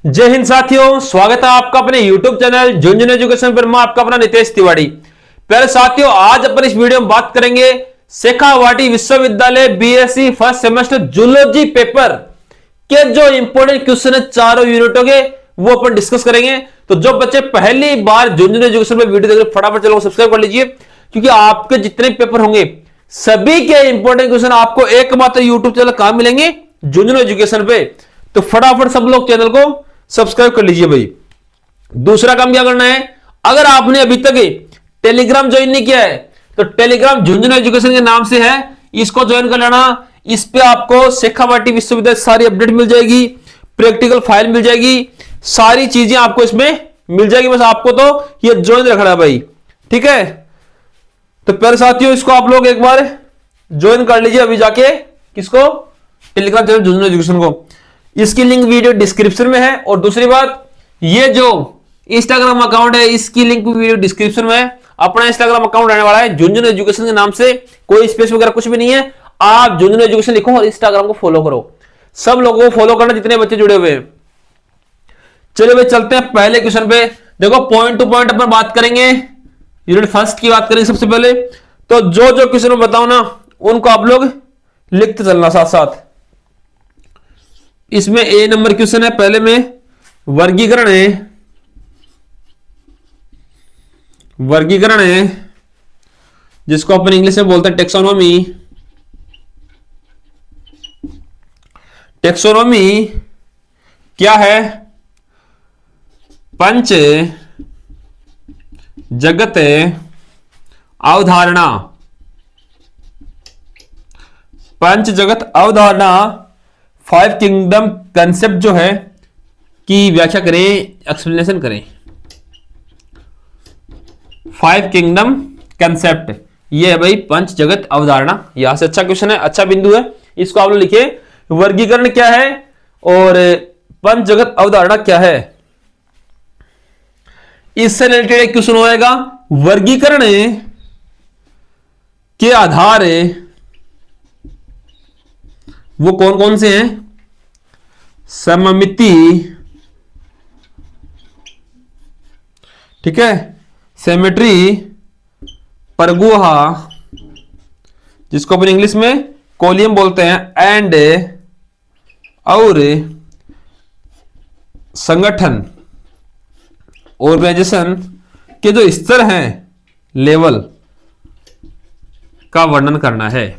जय हिंद साथियों, स्वागत है आपका अपने YouTube चैनल झुंझुनू एजुकेशन पर। मैं आपका अपना नितेश तिवारी। प्यारे साथियों, आज अपन इस वीडियो में बात करेंगे शेखावाटी विश्वविद्यालय BSc first semester zoology paper के जो इंपोर्टेंट क्वेश्चन है चारों यूनिटों के, वो अपन डिस्कस करेंगे। तो जो बच्चे पहली बार झुंझुनू एजुकेशन पर वीडियो देख रहे, फटाफट चलो सब्सक्राइब कर लीजिए, क्योंकि आपके जितने पेपर होंगे सभी के इंपोर्टेंट क्वेश्चन आपको एकमात्र यूट्यूब चैनल कहां मिलेंगे, झुंझुनू एजुकेशन पे। तो फटाफट सब लोग चैनल को सब्सक्राइब कर लीजिए भाई। दूसरा काम क्या करना है, अगर आपने अभी तक टेलीग्राम ज्वाइन नहीं किया है तो टेलीग्राम झुंझुनू एजुकेशन के नाम से है, इसको ज्वाइन कर लेना। इस पे आपको शेखावाटी विश्वविद्यालय सारी अपडेट मिल जाएगी, प्रैक्टिकल फाइल मिल जाएगी, सारी चीजें आपको इसमें मिल जाएगी। बस आपको तो ये ज्वाइन रखना है भाई, ठीक है। तो प्यारे साथियों, इसको आप लोग एक बार ज्वाइन कर लीजिए अभी जाके, किसको, टेलीग्राम चैनल झुंझुनू एजुकेशन को। इसकी लिंक वीडियो डिस्क्रिप्शन में है। और दूसरी बात, ये जो इंस्टाग्राम अकाउंट है इसकी लिंक भी वीडियो डिस्क्रिप्शन में है। अपना इंस्टाग्राम अकाउंट रहने वाला है झुंझुनू एजुकेशन के नाम से, कोई स्पेस वगैरह कुछ भी नहीं है। आप झुंझुनू एजुकेशन लिखो और इंस्टाग्राम को फॉलो करो। सब लोगों को फॉलो करना जितने बच्चे जुड़े हुए हैं। चलिए भाई चलते हैं पहले क्वेश्चन पे। देखो पॉइंट टू पॉइंट अपन बात करेंगे, यूनिट फर्स्ट की बात करेंगे सबसे पहले। तो जो जो क्वेश्चन में बताओ ना, उनको आप लोग लिखते चलना साथ साथ। इसमें ए नंबर क्वेश्चन है, पहले में वर्गीकरण है, वर्गीकरण है जिसको अपन इंग्लिश में बोलते हैं टेक्सोनॉमी। टेक्सोनॉमी क्या है? पंच जगत अवधारणा, पंच जगत अवधारणा, फाइव किंगडम कंसेप्ट जो है की व्याख्या करें, एक्सप्लेनेशन करें। फाइव किंगडम कंसेप्ट ये है भाई पंच जगत अवधारणा। यहां से अच्छा क्वेश्चन है, अच्छा बिंदु है, इसको आप लोग लिखिए। वर्गीकरण क्या है और पंच जगत अवधारणा क्या है, इससे रिलेटेड एक क्वेश्चन होएगा। वर्गीकरण के आधार वो कौन कौन से हैं? सममिति, ठीक है, सिमेट्री, परगुहा जिसको अपन इंग्लिश में कोलियम बोलते हैं, एंड और संगठन, ऑर्गेनाइजेशन के जो स्तर हैं, लेवल का वर्णन करना है।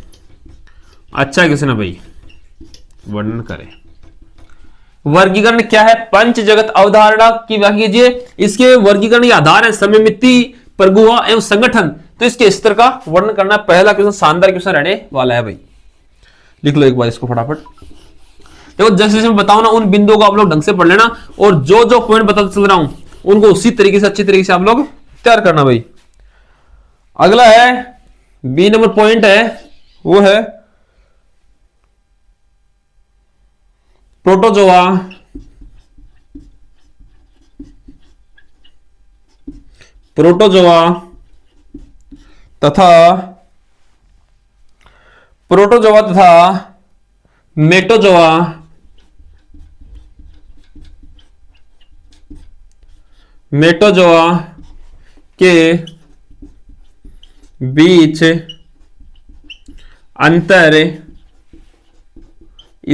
अच्छा क्वेश्चन है भाई, वर्णन करें। वर्गीकरण क्या है? पंच जगत अवधारणा की व्याख्या कीजिए। इसके वर्गीकरण के आधार है सममिति, परगुहा एवं संगठन। तो इसके स्तर का वर्णन करना। पहला क्वेश्चन शानदार क्वेश्चन रहने वाला है भाई, लिख लो एक बार इसको फटाफट। देखो जैसे जैसे मैं बताऊं ना, उन बिंदुओं को आप लोग ढंग से पढ़ लेना, और जो जो पॉइंट बताता चल रहा हूं उनको उसी तरीके से अच्छी तरीके से आप लोग तैयार करना भाई। अगला है बी नंबर पॉइंट है, वो है प्रोटोजोआ, प्रोटोजोआ तथा प्रोटोजोआ तथा मेटोजोआ, मेटोजोआ के बीच अंतर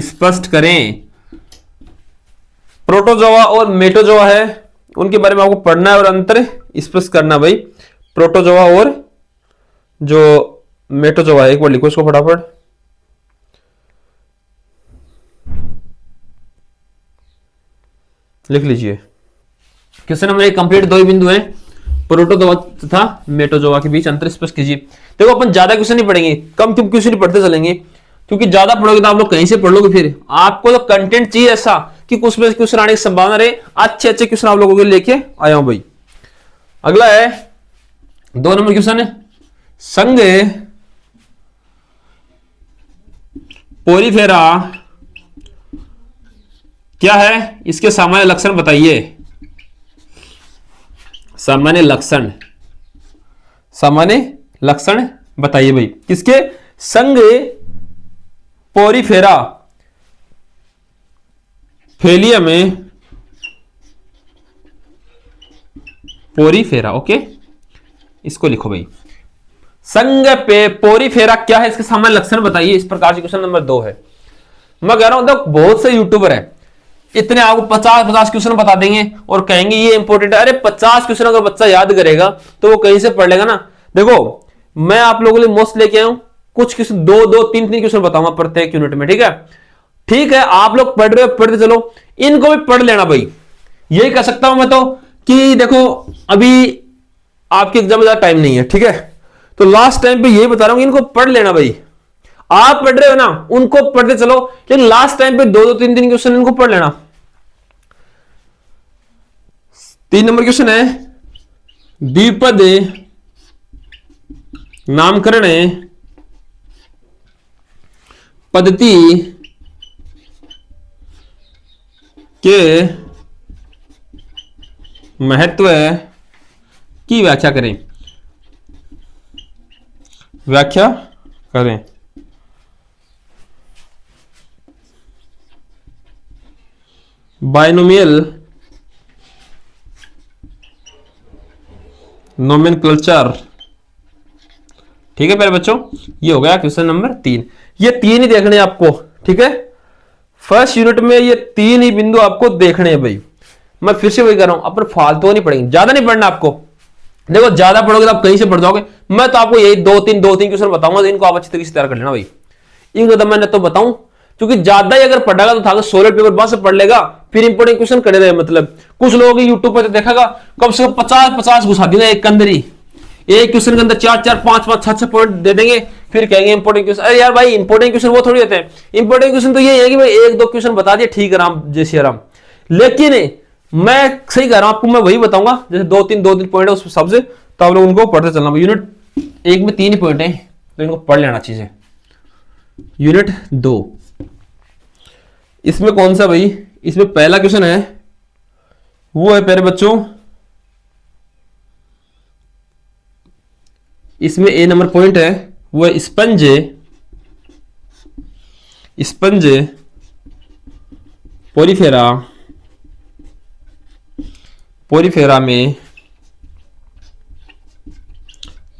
स्पष्ट करें। प्रोटोजोआ और मेटोजोआ है, उनके बारे में आपको पढ़ना है और अंतर स्पष्ट करना भाई। प्रोटोजोआ और जो मेटोजोआ है, एक बार लिखो इसको फटाफट। लिख लीजिए। Question number 1 complete. दो ही बिंदु हैं, प्रोटोजोआ तथा मेटोजोआ के बीच अंतर स्पष्ट कीजिए। देखो अपन ज्यादा क्वेश्चन नहीं पढ़ेंगे, कम क्वेश्चन ही पढ़ते चलेंगे, क्योंकि ज्यादा पढ़ोगे तो आप लोग कहीं से पढ़ लोगे। फिर आपको तो कंटेंट चाहिए ऐसा कि कुछ में क्वेश्चन आने की संभावना रहे। अच्छे अच्छे क्वेश्चन आप लोगों के लेके आया हूं भाई। अगला है 2 नंबर क्वेश्चन है, संघ पोरीफेरा क्या है? इसके सामान्य लक्षण बताइए। सामान्य लक्षण, सामान्य लक्षण बताइए भाई किसके? संघ पोरीफेरा फेलियम पोरीफेरा। ओके, इसको लिखो भाई, संग पे पोरीफेरा क्या है, इसके सामान्य लक्षण बताइए। इस प्रकार से क्वेश्चन नंबर 2 है। मैं कह रहा हूं, देखो बहुत से यूट्यूबर है, इतने आपको 50-50 क्वेश्चन बता देंगे और कहेंगे ये इंपॉर्टेंट है। अरे 50 क्वेश्चन अगर बच्चा याद करेगा तो वो कहीं से पढ़ लेगा ना। देखो मैं आप लोगों के लिए मोस्ट लेके आया हूं, कुछ क्वेश्चन 2-2, 3-3 क्वेश्चन बताऊंगा प्रत्येक यूनिट में। ठीक है, आप लोग पढ़ रहे हो, पढ़ते चलो, इनको भी पढ़ लेना भाई। यही कह सकता हूं मैं तो कि देखो अभी आपके एग्जाम में ज्यादा टाइम नहीं है, ठीक है, तो लास्ट टाइम पे यही बता रहा हूं कि इनको पढ़ लेना भाई। आप पढ़ रहे हो ना, उनको पढ़ते चलो, लेकिन लास्ट टाइम पे 2-2, 3-3 क्वेश्चन इनको पढ़ लेना। 3 नंबर क्वेश्चन है, द्विपद नामकरण पद्धति के महत्व की व्याख्या करें। व्याख्या करें। Binomial nomenclature. ठीक है प्यारे बच्चों, ये हो गया क्वेश्चन नंबर 3। ये 3 ही देखने आपको, ठीक है, फर्स्ट यूनिट में ये 3 ही बिंदु आपको देखने हैं भाई। मैं फिर से वही कर रहा हूं, अपन फालतू नहीं पढ़ेंगे, ज्यादा नहीं पढ़ना आपको। देखो ज्यादा पढ़ोगे तो आप कहीं से पढ़ जाओगे। मैं तो आपको यही 2-3 क्वेश्चन बताऊंगा, तो इनको आप अच्छी तरीके से तैयार कर लेना भाई। इनको तो मैंने तो बताऊं, क्योंकि ज्यादा ही अगर पढ़ेगा तो था सोलर पेपर बाद से पढ़ लेगा, फिर इंपोर्टेंट क्वेश्चन करे रहे। मतलब कुछ लोगों यूट्यूब पर तो देखेगा कम से कम 50-50 घुसा देना एक अंदर ही, एक क्वेश्चन के अंदर 4-4, 5-5, 6-6 पॉइंट दे देंगे, फिर कहेंगे इंपोर्टेंट क्वेश्चन। अरे यार भाई, इंपोर्टेंट क्वेश्चन वो थोड़ी होते हैं। इंपोर्टेंट क्वेश्चन तो ये है कि भाई 1-2 क्वेश्चन बता दिए, ठीक है राम जय श्री राम। लेकिन मैं सही कह रहा हूं आपको, मैं वही बताऊंगा जैसे 2-3 पॉइंट है उस सबसे, तो आप लोग उनको पढ़ते चलना। यूनिट 1 में 3 ही पॉइंट है, तो इनको पढ़ लेना चीजें। यूनिट 2 इसमें कौन सा भाई, इसमें पहला क्वेश्चन है वो है प्यारे बच्चों, इसमें ए नंबर पॉइंट है वो है स्पंज पोरीफेरा में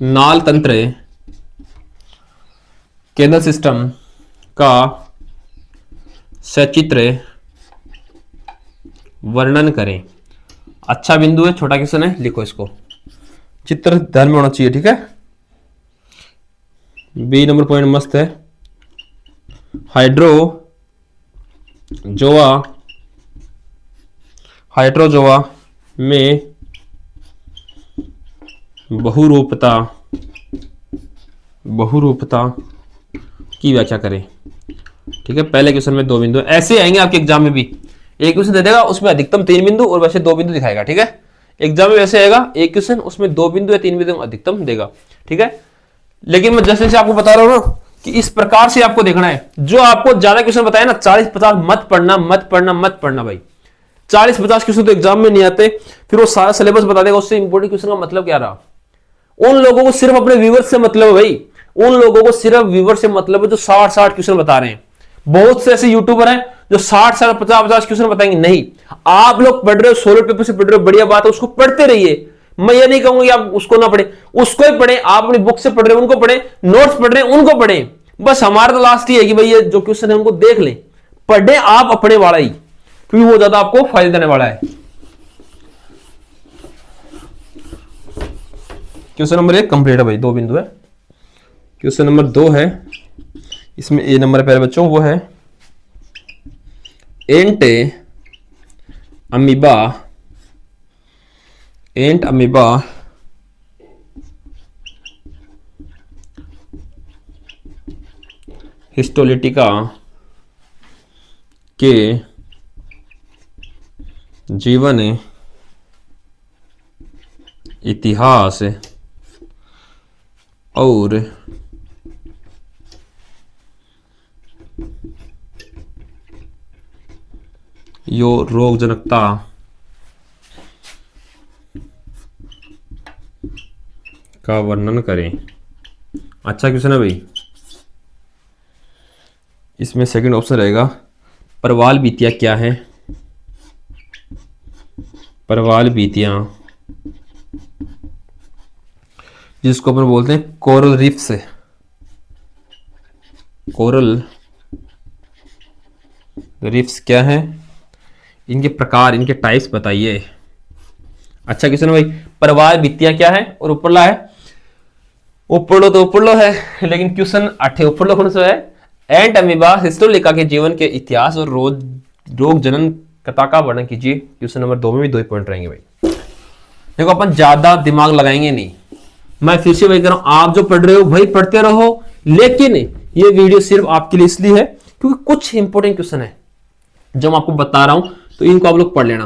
नाल तंत्र केंद्र सिस्टम का सचित्र वर्णन करें। अच्छा बिंदु है, छोटा क्वेश्चन है, लिखो इसको, चित्र ध्यान में होना चाहिए, ठीक है। बी नंबर पॉइंट मस्त है, हाइड्रोजोआ में बहुरूपता की व्याख्या करें। ठीक है, पहले क्वेश्चन में 2 बिंदु ऐसे आएंगे आपके एग्जाम में भी। एक क्वेश्चन दे देगा उसमें अधिकतम 3 बिंदु और वैसे 2 बिंदु दिखाएगा, ठीक है। एग्जाम में वैसे आएगा एक क्वेश्चन, उसमें 2 बिंदु या 3 बिंदु अधिकतम देगा, ठीक है। लेकिन मैं जैसे जैसे आपको बता रहा हूं ना कि इस प्रकार से आपको देखना है। जो आपको ज्यादा क्वेश्चन बताया ना 40-50 मत पढ़ना भाई। 40-50 क्वेश्चन तो एग्जाम में नहीं आते, फिर वो सारा सिलेबस बता देगा, उससे इंपोर्टेंट क्वेश्चन का मतलब क्या रहा। उन लोगों को सिर्फ अपने व्यूअर्स से मतलब है भाई, उन लोगों को सिर्फ व्यूअर से मतलब है जो 60-60 क्वेश्चन बता रहे हैं। बहुत से ऐसे यूट्यूबर हैं जो 60-60, 50-50 क्वेश्चन बताएंगे। नहीं, आप लोग पढ़ रहे हो, सोलर पेपर से पढ़ रहे हो, बढ़िया बात है, उसको पढ़ते रहिए। मैं ये नहीं कहूंगा कि आप उसको ना पढ़े, उसको ही पढ़े। आप अपनी बुक से पढ़ रहे हो उनको पढ़े, नोट्स पढ़ रहे हैं उनको पढ़े। बस हमारा तो लास्ट ही है कि भाई ये जो क्वेश्चन है उनको देख लें, पढ़े आप अपने वाला ही, क्योंकि वो ज्यादा आपको फायदा देने वाला है। क्वेश्चन नंबर 1 कंप्लीट है भाई, 2 बिंदु है। क्वेश्चन नंबर 2 है, इसमें ए नंबर है प्यारे बच्चों, वो है एंट अमीबा हिस्टोलिटिका के जीवन इतिहास और रोगजनकता का वर्णन करें। अच्छा क्वेश्चन है भाई। इसमें सेकंड ऑप्शन रहेगा प्रवाल बीतियां क्या है। प्रवाल बीतियां जिसको अपन बोलते हैं कोरल रीफ से। कोरल रीफ्स क्या है, इनके प्रकार, इनके टाइप्स बताइए। अच्छा क्वेश्चन भाई। प्रवाह भित्तियां क्या है और उपरला है? उपरलो तो उपरलो है, लेकिन क्वेश्चन 8 उपरलो कौन सा है? एंट अमीबा हिस्टोलिका के जीवन के इतिहास और रोग जनन कथा का वर्णन कीजिए। क्वेश्चन नंबर 2 में भी 2 पॉइंट रहेंगे भाई। देखो अपन ज्यादा दिमाग लगाएंगे नहीं, मैं फिर से वही कर रहा हूं, आप जो पढ़ रहे हो भाई पढ़ते रहो, लेकिन ये वीडियो सिर्फ आपके लिए इसलिए है क्योंकि कुछ इंपॉर्टेंट क्वेश्चन है जो मैं आपको बता रहा हूं, तो इनको आप लोग पढ़ लेना।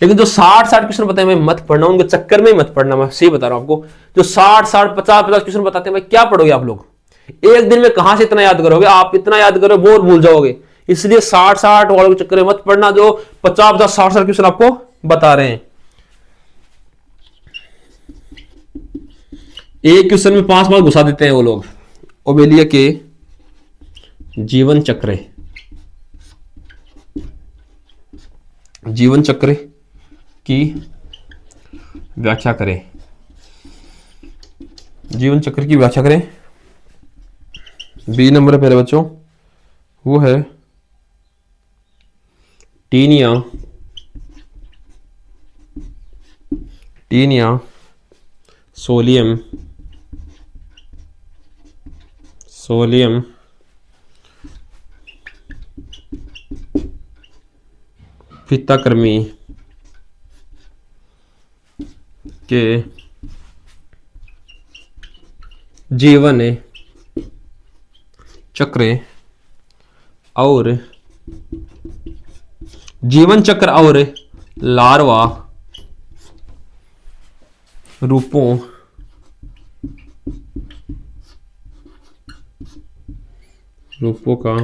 लेकिन जो 60 क्वेश्चन बताए मैं मत पढ़ना, उनके चक्कर में मत पढ़ना, मैं सही बता रहा हूं आपको। जो 50 क्वेश्चन बताते हैं भाई, क्या पढ़ोगे आप लोग? एक दिन में कहां से इतना याद करोगे? आप इतना याद करोगे और भूल जाओगे। इसलिए 60 वालों के चक्कर में मत पढ़ना, जो 50 क्वेश्चन आपको बता रहे हैं। एक क्वेश्चन में 5 मार्क घुसा देते हैं वो लोग। ओबेलिया के जीवन चक्र, जीवन चक्र की व्याख्या करें। जीवन चक्र की व्याख्या करें। बी नंबर है पहले बच्चों, वो है टीनिया सोलियम फिताकृमि के जीवन चक्र और लार्वा रूपों का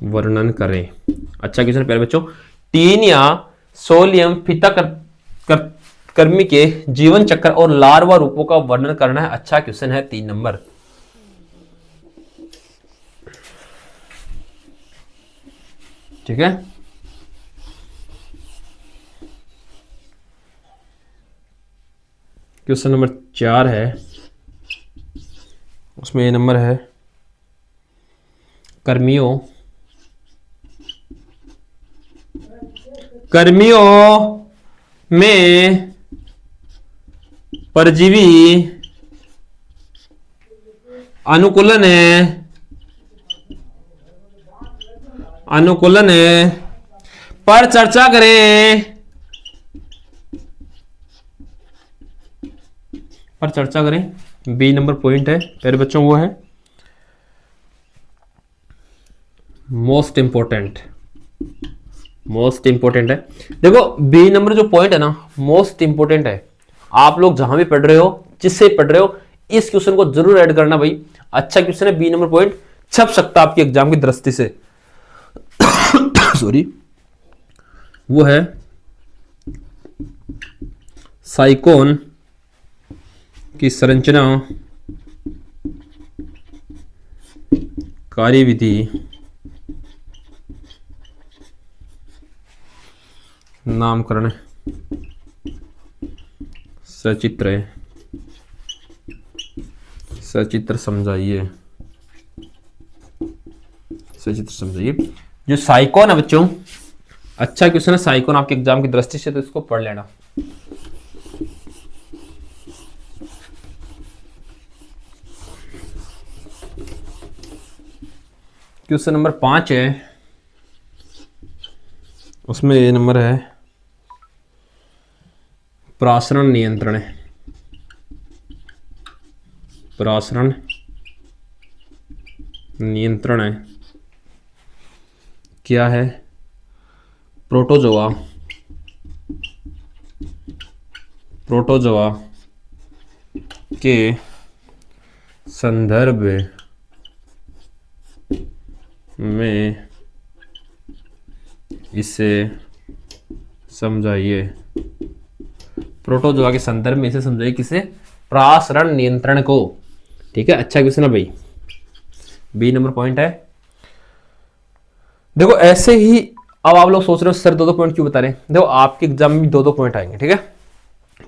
वर्णन करें। अच्छा क्वेश्चन पहले बच्चों, टीनिया सोलियम फिताकृमि के जीवन चक्र और लार्वा रूपों का वर्णन करना है। अच्छा क्वेश्चन है 3 नंबर। ठीक है, क्वेश्चन नंबर 4 है, उसमें ये नंबर है कर्मियों में परजीवी अनुकूलन पर चर्चा करें। बी नंबर पॉइंट है प्यारे बच्चों, वो है मोस्ट इंपोर्टेंट है। देखो बी नंबर जो पॉइंट है ना, मोस्ट इंपोर्टेंट है। आप लोग जहां भी पढ़ रहे हो, जिससे पढ़ रहे हो, इस क्वेश्चन को जरूर ऐड करना भाई। अच्छा क्वेश्चन है, बी नंबर पॉइंट छप सकता है आपके एग्जाम की दृष्टि से। सॉरी, वो है साइकोन की संरचना, कार्यविधि, नामकरण, सचित्र समझाइए। जो साइकोन है बच्चों, अच्छा क्वेश्चन है साइकोन आपके एग्जाम की दृष्टि से, तो इसको पढ़ लेना। क्वेश्चन नंबर 5 है, उसमें ये नंबर है प्रासरण नियंत्रण है क्या है? प्रोटोजोआ के संदर्भ में इसे समझाइए। प्रोटोजोआ के संदर्भ में इसे समझाइए, किसे? प्रासरण नियंत्रण को। ठीक है, अच्छा क्वेश्चन है भाई, बी नंबर पॉइंट है। देखो ऐसे ही अब आप लोग सोच रहे हो सर 2-2 पॉइंट क्यों बता रहे हैं? देखो आपके एग्जाम में भी 2-2 पॉइंट आएंगे। ठीक है,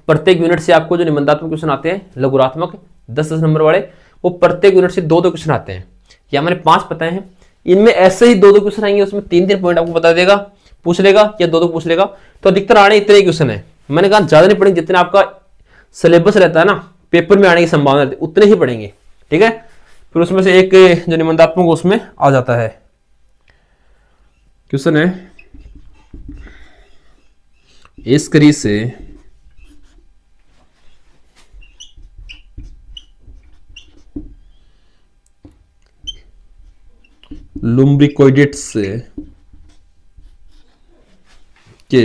प्रत्येक यूनिट से आपको जो निबंधात्मक क्वेश्चन आते हैं लघुरात्मक 10-10 नंबर वाले, वो प्रत्येक यूनिट से 2-2 क्वेश्चन आते हैं। ये हमारे 5 पता हैं, इनमें ऐसे ही 2-2 क्वेश्चन आएंगे, उसमें 3-3 पॉइंट आपको बता देगा, पूछ लेगा या 2-2 पूछ लेगा। तो अधिकतर आने इतने ही क्वेश्चन है, मैंने कहा ज्यादा नहीं पढ़ेंगे, जितना आपका सिलेबस रहता है ना पेपर में आने की संभावना रहती है उतने ही पढ़ेंगे, ठीक है। फिर उसमें से एक जो निबंधात्मक उसमें आ जाता है। क्वेश्चन है, इस करी से लुम्ब्रिकोइडेट्स के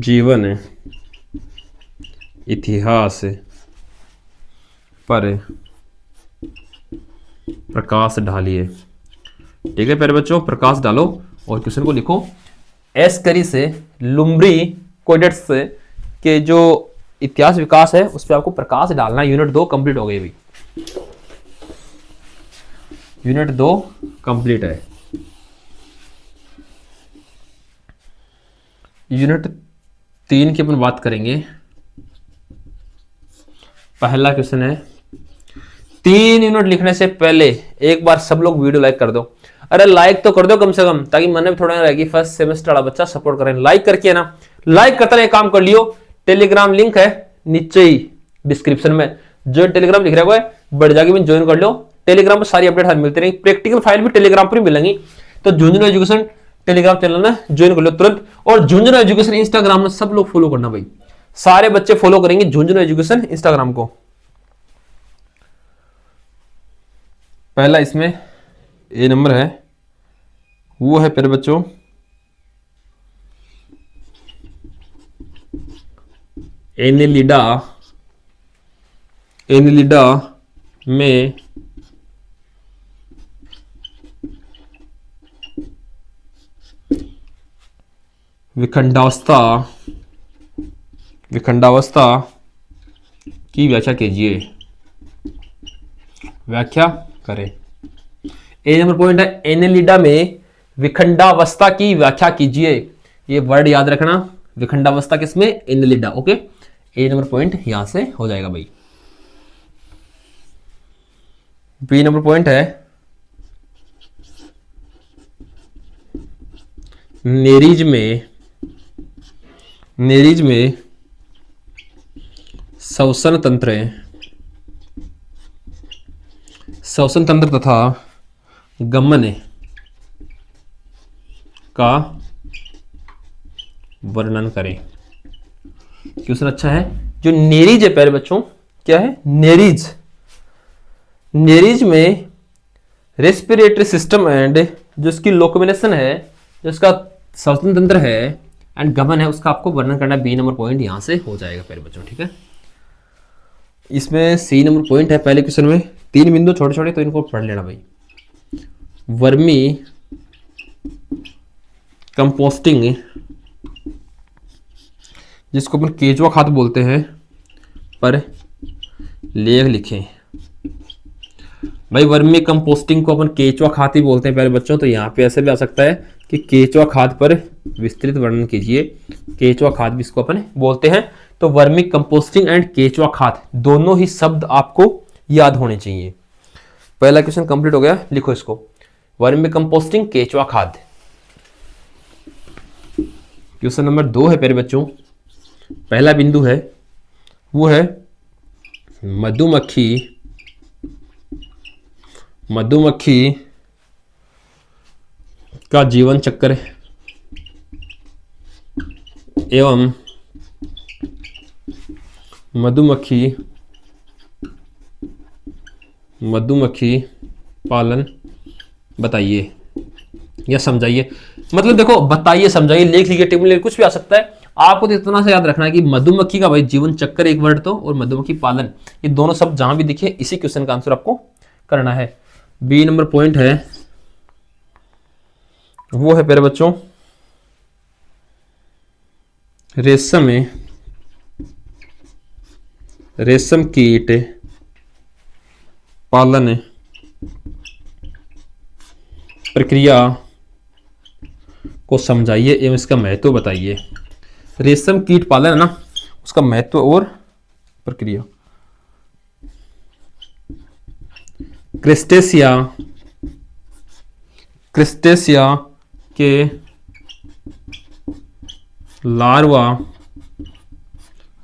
जीवन इतिहास पर प्रकाश डालिए। ठीक है प्यारे बच्चों, प्रकाश डालो और क्वेश्चन को लिखो। एस करी से लुम्ब्रिकोइडेट्स के जो इतिहास विकास है उस पर आपको प्रकाश डालना। यूनिट 2 कंप्लीट हो गई अभी, यूनिट 2 कंप्लीट है। यूनिट 3 की अपन बात करेंगे। पहला क्वेश्चन है, 3 यूनिट लिखने से पहले एक बार सब लोग वीडियो लाइक कर दो। अरे लाइक तो कर दो कम से कम, ताकि मन में थोड़ा रहेगी फर्स्ट सेमेस्टर वाला बच्चा सपोर्ट करें। लाइक करके है ना, लाइक करता रहे, काम कर लियो। टेलीग्राम लिंक है नीचे ही डिस्क्रिप्शन में, जो टेलीग्राम लिख रहा है बढ़ जाके भी ज्वाइन कर लो। टेलीग्राम पर सारी अपडेट मिलती रहेंगी, प्रैक्टिकल फाइल भी टेलीग्राम पर ही मिलेंगी। तो झुंझुनू एजुकेशन टेलीग्राम चैनल में ज्वाइन कर लो तुरंत। और झुंझुनू एजुकेशन इंस्टाग्राम में सब लोग फॉलो करना भाई, सारे बच्चे फॉलो करेंगे झुंझुनू एजुकेशन इंस्टाग्राम को। पहला इसमें ए नंबर है, वो है प्यारे बच्चों एनेलिडा। एनेलिडा में विखंडावस्था की व्याख्या कीजिए। व्याख्या करें। ए नंबर पॉइंट है, एनेलिडा में विखंडावस्था की व्याख्या कीजिए। ये वर्ड याद रखना, विखंडावस्था किसमें? एनेलिडा। ओके, ए नंबर पॉइंट यहां से हो जाएगा भाई। बी नंबर पॉइंट है, नेरीज में श्वसन तंत्र तथा गमन का वर्णन करें। क्वेश्चन अच्छा है। जो नेरीज है प्यारे बच्चों, क्या है? नेरीज में रेस्पिरेटरी सिस्टम एंड जो इसकी लोकोमिनेशन है, जो इसका श्वसन तंत्र है एंड गमन है, उसका आपको वर्णन करना। बी नंबर पॉइंट यहां से हो जाएगा प्यारे बच्चों, ठीक है। इसमें सी नंबर पॉइंट है पहले क्वेश्चन में, 3 बिंदु छोटे छोटे, तो इनको पढ़ लेना भाई। वर्मी कंपोस्टिंग, जिसको अपन केचुआ खाद बोलते हैं, पर लेख लिखें। भाई वर्मी कंपोस्टिंग को अपन केचुआ खाद ही बोलते हैं प्यारे बच्चों, तो यहाँ पे ऐसे भी आ सकता है कि केचुआ खाद पर विस्तृत वर्णन कीजिए। केचुआ खाद भी इसको अपन बोलते हैं। तो वर्मी कंपोस्टिंग एंड केचुआ खाद दोनों ही शब्द आपको याद होने चाहिए। पहला क्वेश्चन कंप्लीट हो गया, लिखो इसको। वर्मी कंपोस्टिंग, केचुआ खाद। क्वेश्चन नंबर 2 है प्यारे बच्चों, पहला बिंदु है वो है मधुमक्खी का जीवन चक्र एवं मधुमक्खी पालन बताइए या समझाइए। मतलब देखो, बताइए समझाइए, लेख लिखिए, टेबल लिखिए, कुछ भी आ सकता है। आपको तो इतना से याद रखना है कि मधुमक्खी का भाई जीवन चक्र एक वर्ड तो, और मधुमक्खी पालन, ये दोनों शब्द जहां भी दिखे इसी क्वेश्चन का आंसर आपको करना है। बी नंबर पॉइंट है वो है प्यारे बच्चों, रेशम कीट पालन प्रक्रिया को समझाइए एवं इसका महत्व बताइए। रेशम कीट पालन है ना, उसका महत्व और प्रक्रिया। क्रिस्टेसिया, क्रिस्टेसिया के लार्वा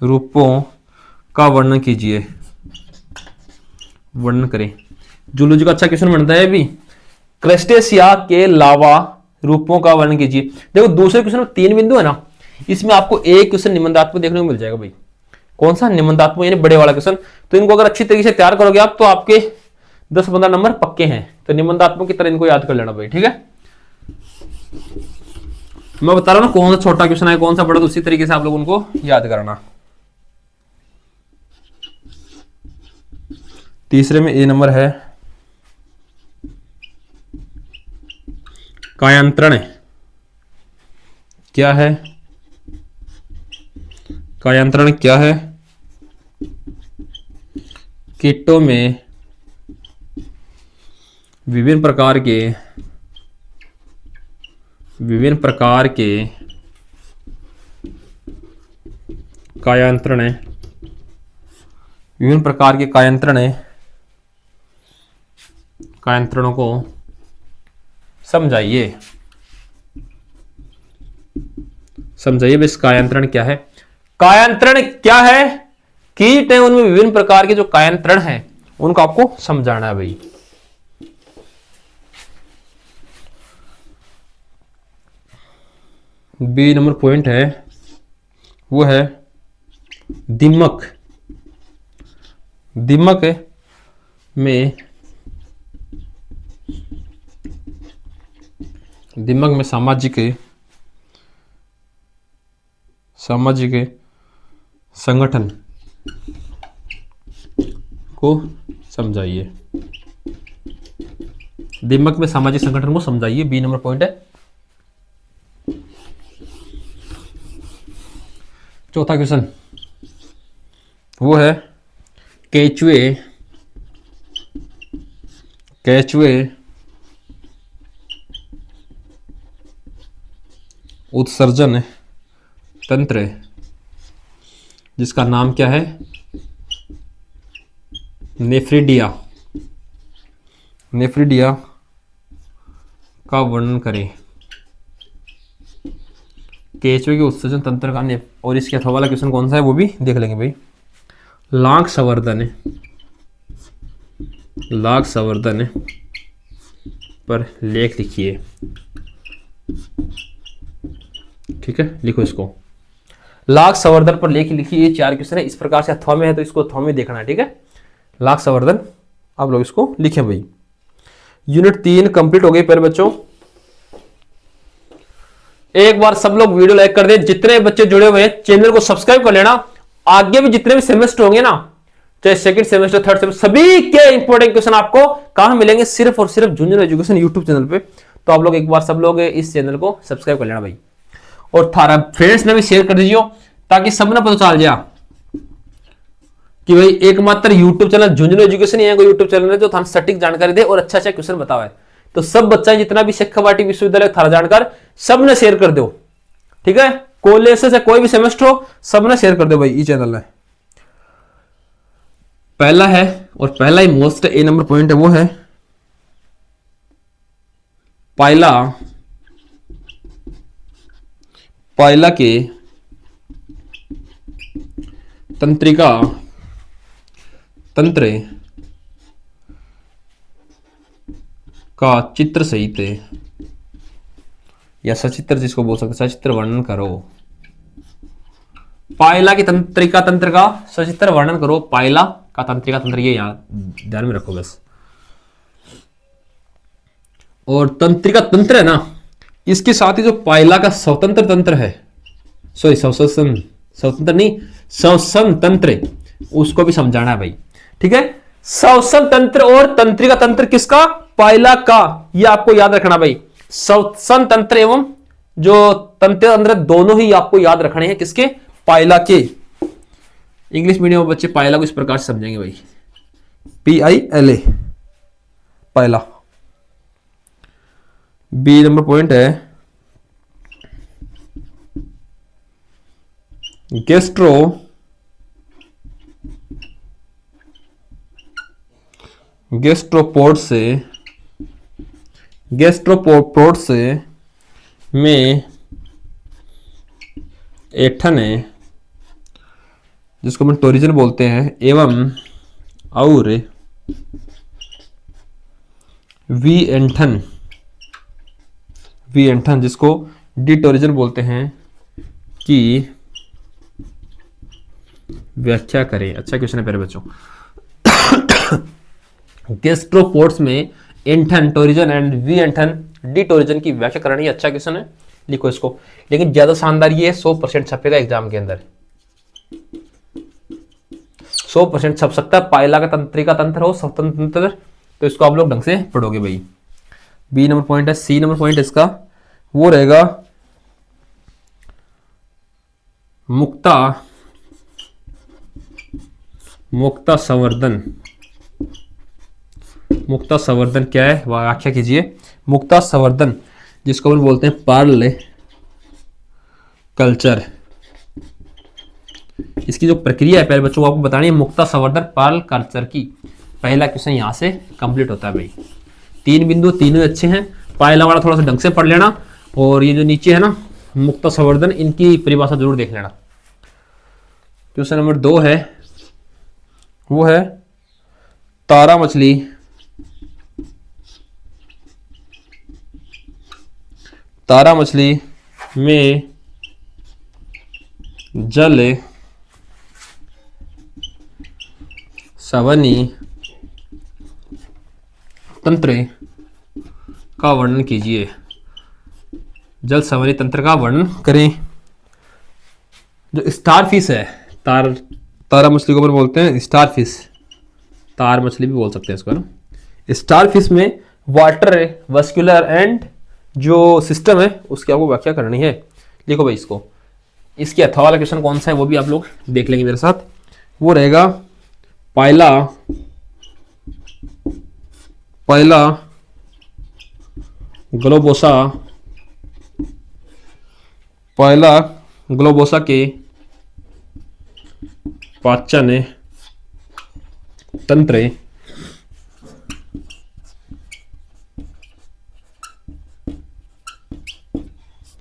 रूपों का वर्णन कीजिए, वर्णन करें। जूलॉजी का अच्छा क्वेश्चन बनता है अभी। क्रिस्टेसिया के लार्वा रूपों का वर्णन कीजिए। देखो दूसरे क्वेश्चन में 3 बिंदु है ना, इसमें आपको एक क्वेश्चन निबंधात्मक देखने को मिल जाएगा भाई। कौन सा? निबंधात्मक, यानी बड़े वाला क्वेश्चन। तो इनको अगर अच्छी तरीके से तैयार करोगे आप तो आपके 10-15 नंबर पक्के हैं। तो निबंधात्मक की तरह इनको याद कर लेना भाई, ठीक है। मैं बता रहा हूं ना कौन सा छोटा क्वेश्चन है कौन सा बड़ा, तो उसी तरीके से आप लोग उनको याद करना। तीसरे में ए नंबर है कायांतरण। क्या है कायांतरण? क्या है? कीटों में विभिन्न प्रकार के कायांतरण, विभिन्न प्रकार के कायांतरणों को समझाइए। बस कायांतरण क्या है? कायांतरण क्या है? कीट है, उनमें विभिन्न प्रकार के जो कायांतरण हैं उनको आपको समझाना है भाई। बी नंबर पॉइंट है वो है दीमक। दीमक में सामाजिक संगठन को समझाइए। दीमक में सामाजिक संगठन को समझाइए, बी नंबर पॉइंट है। चौथा क्वेश्चन वो है केचुए उत्सर्जन तंत्र, जिसका नाम क्या है? नेफ्रिडिया का वर्णन करें। केचुए के उत्सर्जन तंत्र का और इसके अथवा वाला क्वेश्चन कौन सा है वो भी देख लेंगे भाई। लाग संवर्धन पर लेख लिखिए। ठीक है, लिखो इसको। लाग संवर्धन पर लेख लिखिए। ये 4 क्वेश्चन है, इस प्रकार से अथवा में है तो इसको अथवा में देखना है, ठीक है। लाग संवर्धन आप लोग इसको लिखें भाई। यूनिट 3 कंप्लीट हो गई प्यारे बच्चों। एक बार सब लोग वीडियो लाइक कर दे। जितने बच्चे जुड़े हुए हैं चैनल को सब्सक्राइब कर लेना। आगे भी जितने भी सेमेस्टर होंगे ना, चाहे सेकंड सेमेस्टर, थर्ड सेमेस्टर, सभी के इंपॉर्टेंट क्वेश्चन आपको कहां मिलेंगे? सिर्फ और सिर्फ झुंझुनू एजुकेशन यूट्यूब चैनल पे। तो आप लोग एक बार सब लोग इस चैनल को सब्सक्राइब कर लेना भाई, और थारा फ्रेंड्स ने भी शेयर कर दीजिए, ताकि सबने पता चल जाए कि भाई एकमात्र यूट्यूब चैनल झुंझुनू एजुकेशन ही है, कोई यूट्यूब चैनल है जो थान सटीक जानकारी दे और अच्छा क्वेश्चन बतावे। तो सब बच्चा जितना भी शेखा वाटी विश्वविद्यालय थारा जानकार सबने शेयर कर दो, ठीक है। कॉलेज से कोई भी सेमेस्टर हो सबने शेयर कर दो भाई। ये चैनल है पहला है, और पहला ही मोस्ट ए नंबर पॉइंट है वो है पायला के तंत्र का चित्र सहित या सचित्र, जिसको बोल सकते सचित्र वर्णन करो। पायला की तंत्रिका तंत्र का सचित्र वर्णन करो। पायला का तंत्रिका तंत्र, ये यहां ध्यान में रखो बस। और तंत्रिका तंत्र है ना, इसके साथ ही जो पायला का स्वतंत्र तंत्र है, सॉरी स्वतंत्र नहीं, श्वसन तंत्र, उसको भी समझाना है भाई, ठीक है। श्वसन तंत्र और तंत्रिका तंत्र किसका? पायला का। ये आपको याद रखना भाई। श्वसन तंत्र एवं जो तंत्र तंत्र दोनों ही आपको याद रखने हैं, किसके? पायला के। इंग्लिश मीडियम में बच्चे पायला को इस प्रकार से समझेंगे भाई, PILA, पायला। बी नंबर पॉइंट है गैस्ट्रोपोड से में ऐंठन है, जिसको हम टोरिजन बोलते हैं, एवं और वी एंठन जिसको डिटोरिजन बोलते हैं की व्याख्या करें। अच्छा क्वेश्चन है प्यारे बच्चों। गैस्ट्रोपोड्स में एंठन, टोरिजन एंड वी एंठन डिटोरिजन की व्याख्या करनी। अच्छा क्वेश्चन है, लिखो इसको। लेकिन ज्यादा शानदार ये 100% छपेगा एग्जाम के अंदर, 100% छप सकता है। पायला का तंत्रिका तंत्र हो, स्वतंत्र, तो इसको आप लोग ढंग से पढ़ोगे भाई। बी नंबर पॉइंट है। सी नंबर पॉइंट इसका वो रहेगा मुक्ता संवर्धन। मुक्ता संवर्धन क्या है, व्याख्या कीजिए। मुक्ता संवर्धन जिसको हम बोलते हैं पर्ल कल्चर, इसकी जो प्रक्रिया है पहले बच्चों को आपको बतानी है। मुक्ता संवर्धन पर्ल कल्चर की पहला क्वेश्चन यहां से कंप्लीट होता है भाई। 3 बिंदु, तीनों अच्छे हैं। पहला वाला थोड़ा सा ढंग से पढ़ लेना, और ये जो नीचे है ना मुक्ता संवर्धन, इनकी परिभाषा जरूर देख लेना। क्वेश्चन नंबर 2 है, वो है तारा मछली में जल सवनी तंत्र का वर्णन कीजिए। जल सवनी तंत्र का वर्णन करें। जो स्टारफिश है, तारा मछली को अपन बोलते हैं स्टारफिश, तार मछली भी बोल सकते हैं इसको ना। स्टारफिश में वाटर वस्कुलर एंड जो सिस्टम है उसकी आपको व्याख्या करनी है। लिखो भाई इसको। इसके अथवा वाला क्वेश्चन कौन सा है वो भी आप लोग देख लेंगे मेरे साथ। वो रहेगा पहला ग्लोबोसा के पाचन तंत्र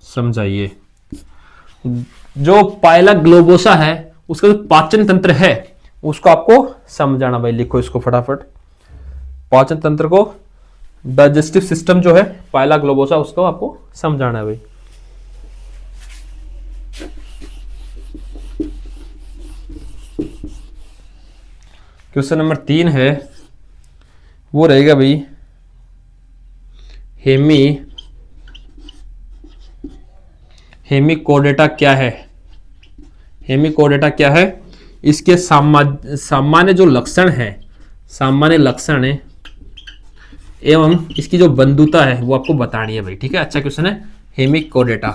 समझाइए। जो पायला ग्लोबोसा है उसका जो पाचन तंत्र है उसको आपको समझाना भाई। लिखो इसको फटाफट। पाचन तंत्र को, डाइजेस्टिव सिस्टम जो है पायला ग्लोबोसा, उसको आपको समझाना है भाई। क्वेश्चन नंबर 3 है, वो रहेगा भाई हेमिकोडेटा क्या है। हेमिकोडेटा क्या है, इसके सामान्य जो लक्षण है, सामान्य लक्षण है एवं इसकी जो बंधुता है वो आपको बतानी है भाई। ठीक है, अच्छा क्वेश्चन है हेमिकोडेटा।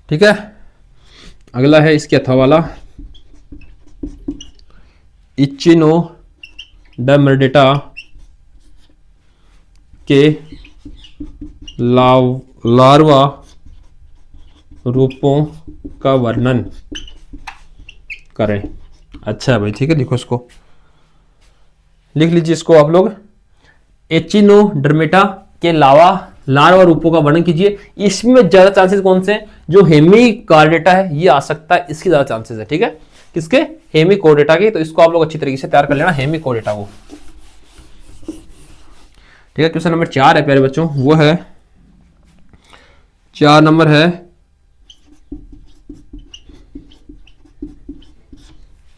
ठीक है, अगला है इसके अथवा वाला इचिनोडर्मेटा के लार्वा रूपों का वर्णन करें। अच्छा भाई, ठीक है, लिखो इसको। लिख लीजिए इसको आप लोग। एचिनोडर्मेटा के लार्वा रूपों का वर्णन कीजिए। इसमें ज्यादा चांसेस कौन से हैं, जो हेमिकोडेटा है ये आ सकता है, इसकी ज्यादा चांसेस है। ठीक है, किसके, हेमिकोडेटा के। तो इसको आप लोग अच्छी तरीके से तैयार कर लेना, हेमिकोडेटा को। ठीक है, क्वेश्चन नंबर 4 है प्यारे बच्चों, वो है 4 नंबर है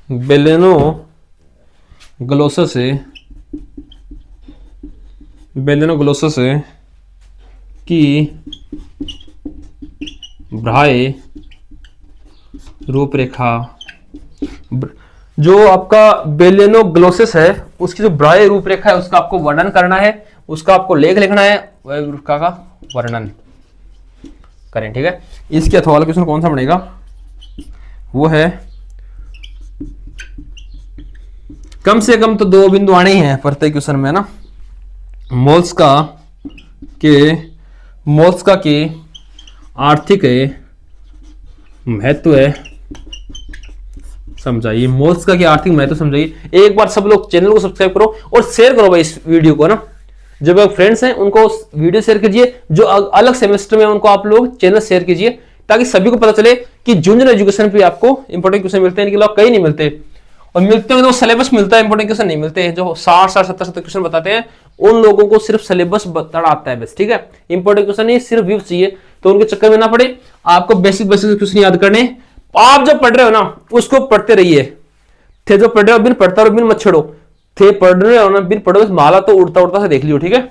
बेलेनोग्लोसस की बाह्य रूपरेखा। जो आपका बेलेनोग्लोसस है उसकी जो बाह्य रूपरेखा है उसका आपको वर्णन करना है, उसका आपको लेख लिखना है, रूपरेखा का वर्णन करें। ठीक है, इसके अथवा वाला क्वेश्चन कौन सा बनेगा, वो है कम से कम तो 2 बिंदु आने ही हैं प्रत्येक क्वेश्चन में ना। मोल्स्का के आर्थिक महत्व है समझाइए, मोल्स का क्या आर्थिक महत्व समझाइए। एक बार सब लोग चैनल को सब्सक्राइब करो और शेयर करो भाई इस वीडियो को ना, जो लोग फ्रेंड्स हैं उनको वीडियो शेयर कीजिए, जो अलग सेमेस्टर में उनको आप लोग चैनल शेयर कीजिए, ताकि सभी को पता चले कि जूनियर एजुकेशन पे आपको इंपॉर्टेंट क्वेश्चन मिलते हैं, इनके अलावा कहीं नहीं मिलते, और मिलते हैं तो सिलेबस मिलता है, इंपॉर्टेंट क्वेश्चन नहीं मिलते हैं। जो 60-70 क्वेश्चन बताते हैं उन लोगों को सिर्फ सिलेबस बताना आता है बस, ठीक है। इंपॉर्टेंट क्वेश्चन नहीं, सिर्फ व्यूज चाहिए, तो उनके चक्कर में ना पड़े, आपको बेसिक क्वेश्चन याद करने। आप जो पढ़ रहे हो ना उसको पढ़ते रहिए, थे जो पढ़ रहे हो बिन पढ़ता रहो, बिन मत छेड़ो, थे पढ़ रहे हो ना बिन पढ़ो, माला तो उड़ता उड़ता से देख लियो, ठीक है।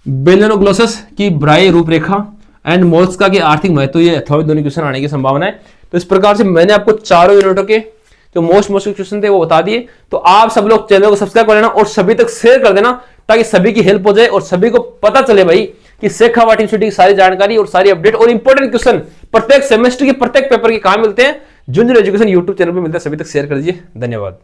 बेलेनोग्लोसस की ब्राई रूपरेखा एंड मोल्स्का के आर्थिक महत्व, ये यथावत दोनों क्वेश्चन आने की संभावना है। तो इस प्रकार से मैंने आपको चारों यूनिटों के जो मोस्ट क्वेश्चन थे वो बता दिए। तो आप सब लोग चैनल को सब्सक्राइब कर लेना और सभी तक शेयर कर देना, ताकि सभी की हेल्प हो जाए और सभी को पता चले भाई कि शेखावाटी यूनिवर्सिटी की सारी जानकारी और सारी अपडेट और इंपॉर्टेंट क्वेश्चन प्रत्येक सेमेस्टर के प्रत्येक पेपर के कहां मिलते हैं, जूनियर एजुकेशन यूट्यूब चैनल पर मिलते हैं। सभी तक शेयर कर दीजिए, धन्यवाद।